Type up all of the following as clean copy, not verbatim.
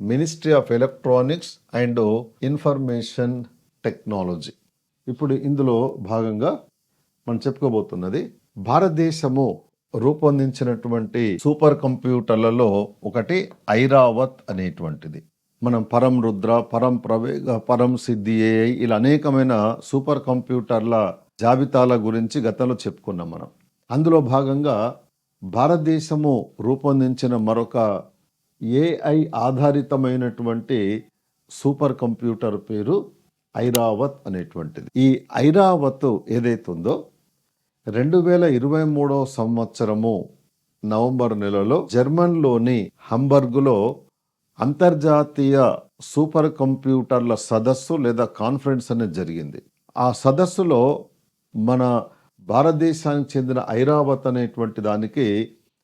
Ministry of electronics and information technology. ఇప్పుడు ఇందులో భాగంగా మనం చెప్పుకోబోతున్నది భారతదేశము రూపొందించినటువంటి సూపర్ కంప్యూటర్లలో ఒకటి ఐరావత్ అనేటువంటిది. మనం పరం రుద్ర, పరం ప్రవేగ, పరం సిద్ధి AI ఇలా అనేకమైన సూపర్ కంప్యూటర్ల జాబితాల గురించి గతంలో చెప్పుకున్నాం మనం. అందులో భాగంగా భారతదేశము రూపొందించిన మరొక AI ఆధారితమైనటువంటి సూపర్ కంప్యూటర్ పేరు ఐరావత్ అనేటువంటిది. ఈ ఐరావత్ ఏదైతుందో 2023 సంవత్సరము నవంబర్ నెలలో జర్మన్లోని హంబర్గ్లో అంతర్జాతీయ సూపర్ కంప్యూటర్ల సదస్సు లేదా కాన్ఫరెన్స్ అనేది జరిగింది. ఆ సదస్సులో మన భారతదేశానికి చెందిన ఐరావత్ అనేటువంటి దానికి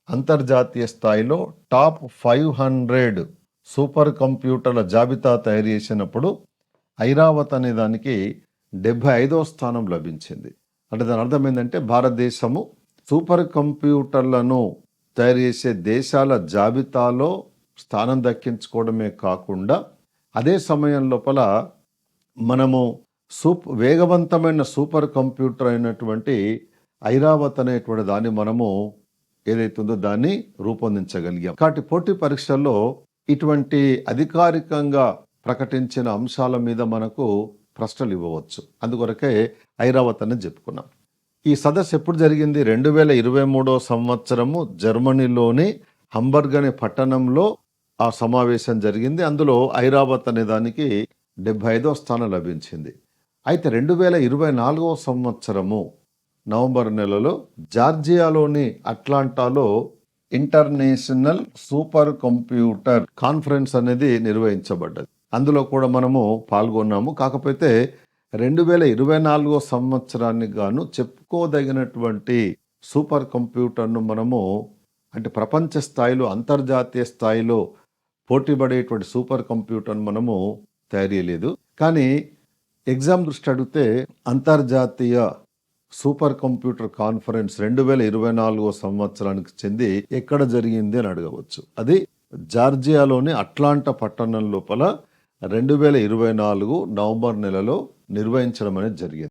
అంతర్జాతీయ స్థాయిలో టాప్ 500 సూపర్ కంప్యూటర్ల జాబితా తయారు చేసినప్పుడు ఐరావత్ అనే దానికి 75వ స్థానం లభించింది. అంటే దాని అర్థం ఏంటంటే భారతదేశము సూపర్ కంప్యూటర్లను తయారు చేసే దేశాల జాబితాలో స్థానం దక్కించుకోవడమే కాకుండా అదే సమయం లోపల మనము వేగవంతమైన సూపర్ కంప్యూటర్ అయినటువంటి ఐరావత్ అనేటువంటి దాన్ని మనము ఏదైతుందో దాన్ని రూపొందించగలిగాం. కాబట్టి పోటీ పరీక్షల్లో ఇటువంటి అధికారికంగా ప్రకటించిన అంశాల మీద మనకు ప్రశ్నలు ఇవ్వవచ్చు. అందుకొరకే ఐరావత్ అని చెప్పుకున్నాం. ఈ సదస్సు ఎప్పుడు జరిగింది? 2023 సంవత్సరము జర్మనీలోని హంబర్గ్ అనే పట్టణంలో ఆ సమావేశం జరిగింది. అందులో ఐరావత్ అనే దానికి 75వ స్థానం లభించింది. అయితే 2024 సంవత్సరము నవంబర్ నెలలో జార్జియాలోని అట్లాంటాలో ఇంటర్నేషనల్ సూపర్ కంప్యూటర్ కాన్ఫరెన్స్ అనేది నిర్వహించబడ్డది. అందులో కూడా మనము పాల్గొన్నాము. కాకపోతే 2024 సంవత్సరానికి గాను చెప్పుకోదగినటువంటి సూపర్ కంప్యూటర్ను మనము అంటే ప్రపంచ స్థాయిలో అంతర్జాతీయ స్థాయిలో పోటీపడేటువంటి సూపర్ కంప్యూటర్ను మనము తయారు చేయలేదు. కానీ ఎగ్జామ్ దృష్టి అడిగితే అంతర్జాతీయ సూపర్ కంప్యూటర్ కాన్ఫరెన్స్ 2024 సంవత్సరానికి చెంది ఎక్కడ జరిగింది అని అడగవచ్చు. అది జార్జియాలోని అట్లాంటా పట్టణం లోపల 2024 నవంబర్ నెలలో నిర్వహించడం అనేది జరిగింది.